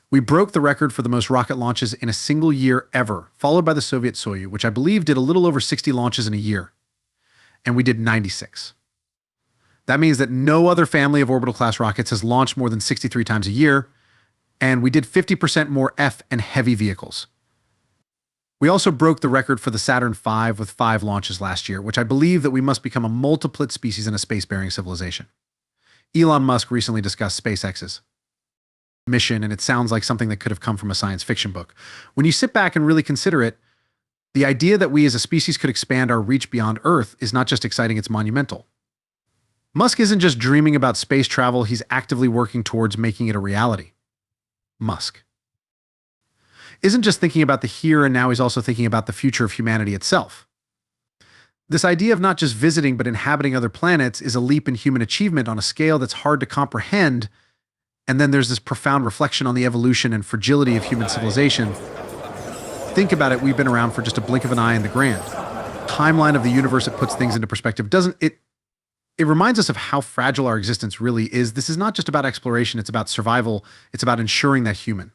We broke the record for the most rocket launches in a single year ever, followed by the Soviet Soyuz, which I believe did a little over 60 launches in a year. And we did 96. That means that no other family of orbital class rockets has launched more than 63 times a year, and we did 50% more F and heavy vehicles. We also broke the record for the Saturn V with 5 launches last year, which I believe that we must become a multiplet species in a space-bearing civilization. Elon Musk recently discussed SpaceX's mission, and it sounds like something that could have come from a science fiction book. When you sit back and really consider it, the idea that we as a species could expand our reach beyond Earth is not just exciting, it's monumental. Musk isn't just dreaming about space travel, he's actively working towards making it a reality. Musk isn't just thinking about the here and now, he's also thinking about the future of humanity itself. This idea of not just visiting but inhabiting other planets is a leap in human achievement on a scale that's hard to comprehend. And then there's this profound reflection on the evolution and fragility of human civilization. Think about it, we've been around for just a blink of an eye in the grand timeline of the universe. It puts things into perspective, doesn't it? It reminds us of how fragile our existence really is. This is not just about exploration, it's about survival. It's about ensuring that human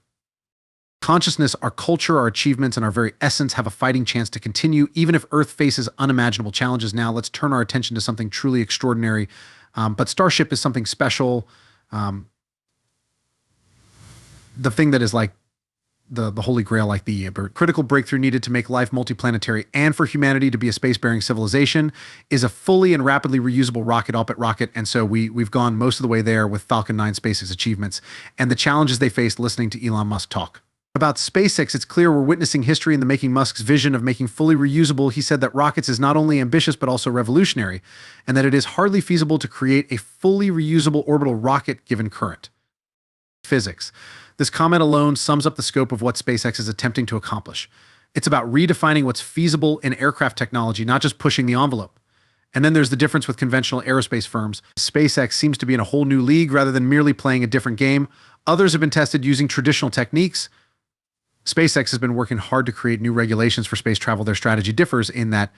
consciousness, our culture, our achievements, and our very essence have a fighting chance to continue, even if Earth faces unimaginable challenges. Now, let's turn our attention to something truly extraordinary. But Starship is something special. The thing that is like the holy grail, like the critical breakthrough needed to make life multiplanetary and for humanity to be a space-bearing civilization is a fully and rapidly reusable rocket rocket. And so we've gone most of the way there with Falcon 9 SpaceX achievements and the challenges they faced listening to Elon Musk talk. About SpaceX, it's clear we're witnessing history in the making. Musk's vision of making fully reusable. He said that rockets is not only ambitious but also revolutionary, and that it is hardly feasible to create a fully reusable orbital rocket given current physics. This comment alone sums up the scope of what SpaceX is attempting to accomplish. It's about redefining what's feasible in aircraft technology, not just pushing the envelope. And then there's the difference with conventional aerospace firms. SpaceX seems to be in a whole new league rather than merely playing a different game. Others have been tested using traditional techniques. SpaceX has been working hard to create new regulations for space travel. Their strategy differs in that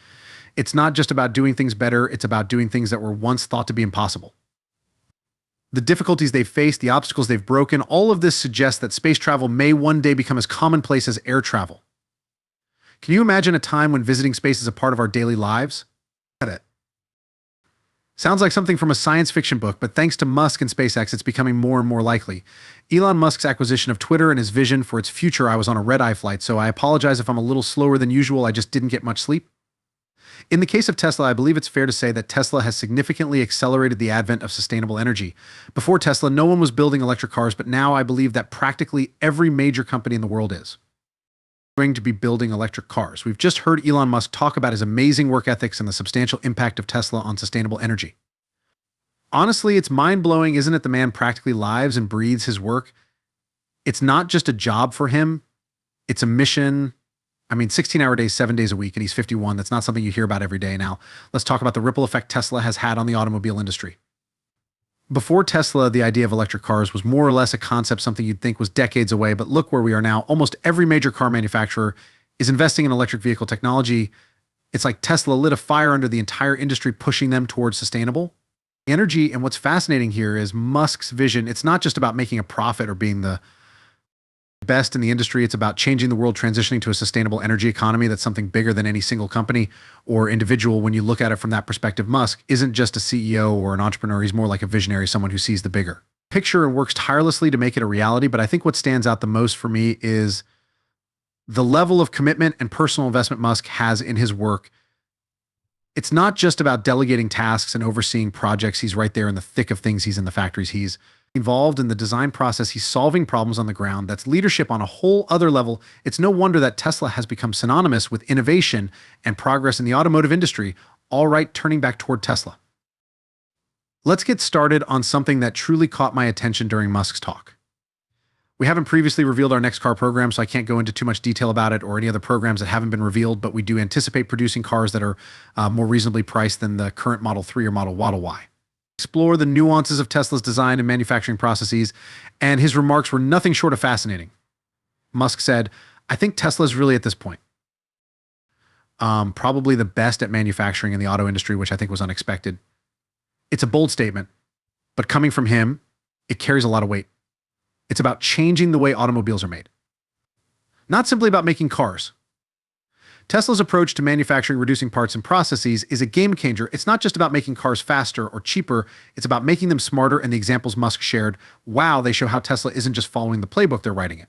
it's not just about doing things better, it's about doing things that were once thought to be impossible. The difficulties they've faced, the obstacles they've broken, all of this suggests that space travel may one day become as commonplace as air travel. Can you imagine a time when visiting space is a part of our daily lives? Sounds like something from a science fiction book, but thanks to Musk and SpaceX, it's becoming more and more likely. Elon Musk's acquisition of Twitter and his vision for its future. I was on a red-eye flight, so I apologize if I'm a little slower than usual. I just didn't get much sleep. In the case of Tesla, I believe it's fair to say that Tesla has significantly accelerated the advent of sustainable energy. Before Tesla, no one was building electric cars, but now I believe that practically every major company in the world is going to be building electric cars. We've just heard Elon Musk talk about his amazing work ethics and the substantial impact of Tesla on sustainable energy. Honestly, it's mind-blowing, isn't it? The man practically lives and breathes his work. It's not just a job for him, it's a mission. I mean, 16-hour days, 7 days a week, and he's 51. That's not something you hear about every day. Now, let's talk about the ripple effect Tesla has had on the automobile industry. Before Tesla, the idea of electric cars was more or less a concept, something you'd think was decades away, but look where we are now. Almost every major car manufacturer is investing in electric vehicle technology. It's like Tesla lit a fire under the entire industry, pushing them towards sustainable energy. And what's fascinating here is Musk's vision. It's not just about making a profit or being the best in the industry. It's about changing the world, transitioning to a sustainable energy economy. That's something bigger than any single company or individual. When you look at it from that perspective, Musk isn't just a CEO or an entrepreneur. He's more like a visionary, someone who sees the bigger picture and works tirelessly to make it a reality. But I think what stands out the most for me is the level of commitment and personal investment Musk has in his work. It's not just about delegating tasks and overseeing projects. He's right there in the thick of things. He's in the factories. He's involved in the design process. He's solving problems on the ground. That's leadership on a whole other level. It's no wonder that Tesla has become synonymous with innovation and progress in the automotive industry, all right, turning back toward Tesla. Let's get started on something that truly caught my attention during Musk's talk. We haven't previously revealed our next car program, so I can't go into too much detail about it or any other programs that haven't been revealed, but we do anticipate producing cars that are more reasonably priced than the current Model 3 or Model Y. Explore the nuances of Tesla's design and manufacturing processes, and his remarks were nothing short of fascinating. Musk said, "I think Tesla is really at this point probably the best at manufacturing in the auto industry," which I think was unexpected. It's a bold statement, but coming from him, it carries a lot of weight. It's about changing the way automobiles are made. Not simply about making cars. Tesla's approach to manufacturing, reducing parts and processes is a game changer. It's not just about making cars faster or cheaper, it's about making them smarter, and the examples Musk shared, wow, they show how Tesla isn't just following the playbook, they're writing it.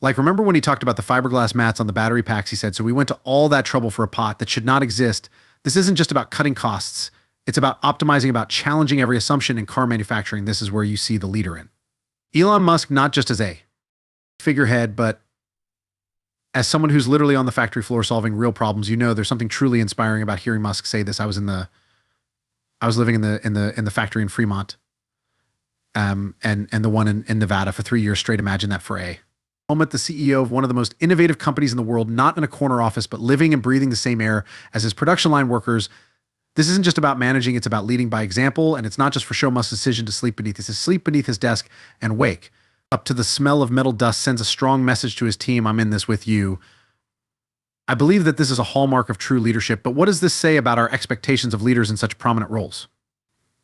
Like, remember when he talked about the fiberglass mats on the battery packs? He said, so we went to all that trouble for a pot that should not exist. This isn't just about cutting costs. It's about optimizing, about challenging every assumption in car manufacturing. This is where you see the leader in. Elon Musk, not just as a figurehead, but as someone who's literally on the factory floor solving real problems. You know, there's something truly inspiring about hearing Musk say this. I was living in the factory in Fremont, and the one in Nevada for 3 years straight. Imagine that for a moment. The CEO of one of the most innovative companies in the world, not in a corner office, but living and breathing the same air as his production line workers. This isn't just about managing, it's about leading by example, and it's not just for show Musk's decision to sleep beneath his desk and wake up to the smell of metal dust sends a strong message to his team. I'm in this with you. I believe that this is a hallmark of true leadership, but what does this say about our expectations of leaders in such prominent roles?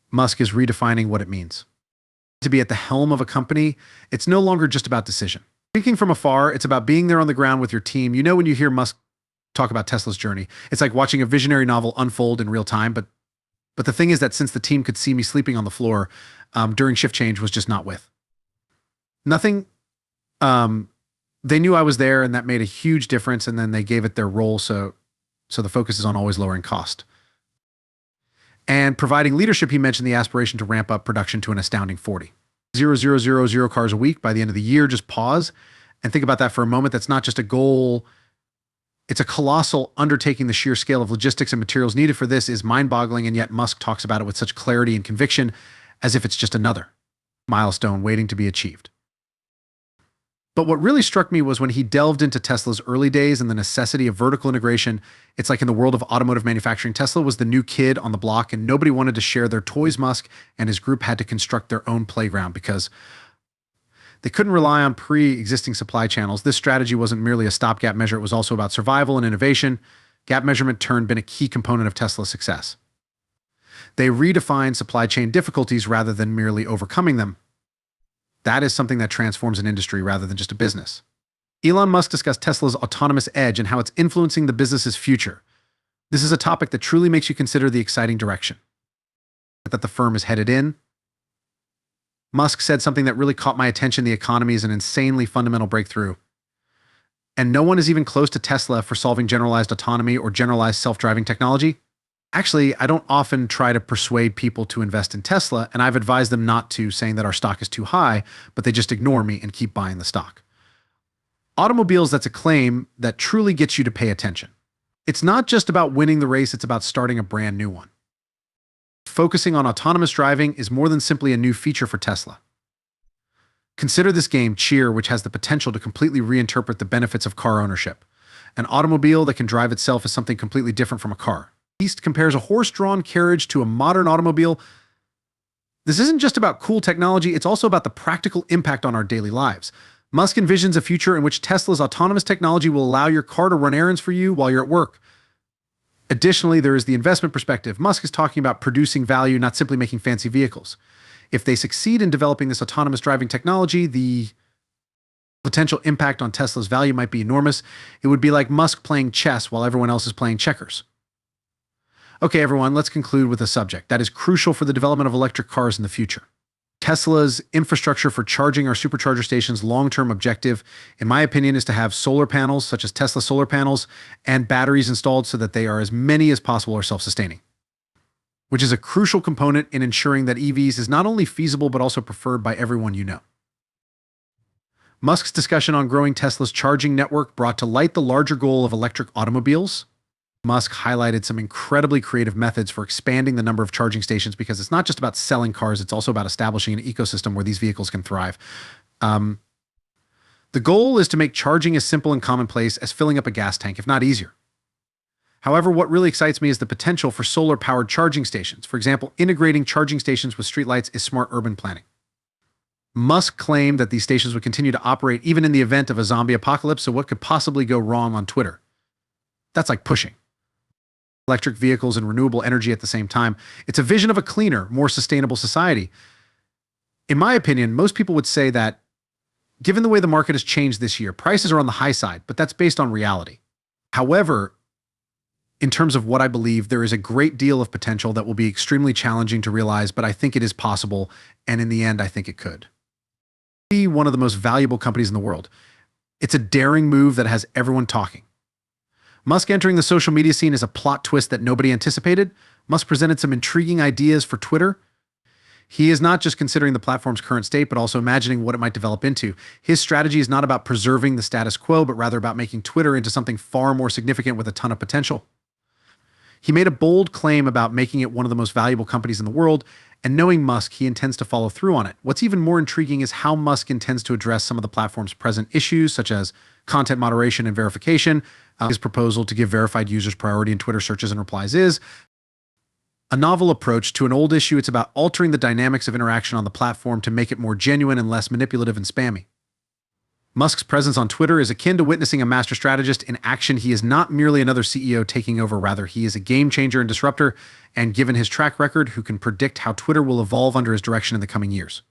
Musk is redefining what it means to be at the helm of a company. It's no longer just about decision. Speaking from afar, it's about being there on the ground with your team. You know, when you hear Musk talk about Tesla's journey, it's like watching a visionary novel unfold in real time. But the thing is that since the team could see me sleeping on the floor during shift change was just not with. Nothing, they knew I was there, and that made a huge difference, and then they gave it their role, so the focus is on always lowering cost. And providing leadership, he mentioned the aspiration to ramp up production to an astounding 40,000 cars a week by the end of the year. Just pause and think about that for a moment. That's not just a goal. It's a colossal undertaking. The sheer scale of logistics and materials needed for this is mind-boggling, and yet Musk talks about it with such clarity and conviction as if it's just another milestone waiting to be achieved. But what really struck me was when he delved into Tesla's early days and the necessity of vertical integration. It's like in the world of automotive manufacturing, Tesla was the new kid on the block and nobody wanted to share their toys. Musk and his group had to construct their own playground because they couldn't rely on pre-existing supply channels. This strategy wasn't merely a stopgap measure. It was also about survival and innovation. Gap measurement turned been a key component of Tesla's success. They redefined supply chain difficulties rather than merely overcoming them. That is something that transforms an industry rather than just a business. Elon Musk discussed Tesla's autonomous edge and how it's influencing the business's future. This is a topic that truly makes you consider the exciting direction that the firm is headed in. Musk said something that really caught my attention. The economy is an insanely fundamental breakthrough. And no one is even close to Tesla for solving generalized autonomy or generalized self-driving technology. Actually, I don't often try to persuade people to invest in Tesla, and I've advised them not to, saying that our stock is too high, but they just ignore me and keep buying the stock. Automobiles, that's a claim that truly gets you to pay attention. It's not just about winning the race, it's about starting a brand new one. Focusing on autonomous driving is more than simply a new feature for Tesla. Consider this game, Cheer, which has the potential to completely reinterpret the benefits of car ownership. An automobile that can drive itself is something completely different from a car. East compares a horse-drawn carriage to a modern automobile. This isn't just about cool technology, it's also about the practical impact on our daily lives. Musk envisions a future in which Tesla's autonomous technology will allow your car to run errands for you while you're at work. Additionally, there is the investment perspective. Musk is talking about producing value, not simply making fancy vehicles. If they succeed in developing this autonomous driving technology, the potential impact on Tesla's value might be enormous. It would be like Musk playing chess while everyone else is playing checkers. Okay, everyone, let's conclude with a subject that is crucial for the development of electric cars in the future. Tesla's infrastructure for charging our supercharger stations' long-term objective, in my opinion, is to have solar panels, such as Tesla solar panels, and batteries installed so that they are as many as possible are self-sustaining, which is a crucial component in ensuring that EVs is not only feasible but also preferred by everyone you know. Musk's discussion on growing Tesla's charging network brought to light the larger goal of electric automobiles. Musk highlighted some incredibly creative methods for expanding the number of charging stations because it's not just about selling cars, it's also about establishing an ecosystem where these vehicles can thrive. The goal is to make charging as simple and commonplace as filling up a gas tank, if not easier. However, what really excites me is the potential for solar-powered charging stations. For example, integrating charging stations with streetlights is smart urban planning. Musk claimed that these stations would continue to operate even in the event of a zombie apocalypse, so what could possibly go wrong on Twitter? That's like pushing electric vehicles and renewable energy at the same time. It's a vision of a cleaner, more sustainable society. In my opinion, most people would say that given the way the market has changed this year, prices are on the high side, but that's based on reality. However, in terms of what I believe, there is a great deal of potential that will be extremely challenging to realize, but I think it is possible, and in the end, I think it could be one of the most valuable companies in the world. It's a daring move that has everyone talking. Musk entering the social media scene is a plot twist that nobody anticipated. Musk presented some intriguing ideas for Twitter. He is not just considering the platform's current state, but also imagining what it might develop into. His strategy is not about preserving the status quo, but rather about making Twitter into something far more significant with a ton of potential. He made a bold claim about making it one of the most valuable companies in the world, and knowing Musk, he intends to follow through on it. What's even more intriguing is how Musk intends to address some of the platform's present issues, such as content moderation and verification. His proposal to give verified users priority in Twitter searches and replies is a novel approach to an old issue. It's about altering the dynamics of interaction on the platform to make it more genuine and less manipulative and spammy. Musk's presence on Twitter is akin to witnessing a master strategist in action. He is not merely another CEO taking over, rather he is a game changer and disruptor, and given his track record, who can predict how Twitter will evolve under his direction in the coming years.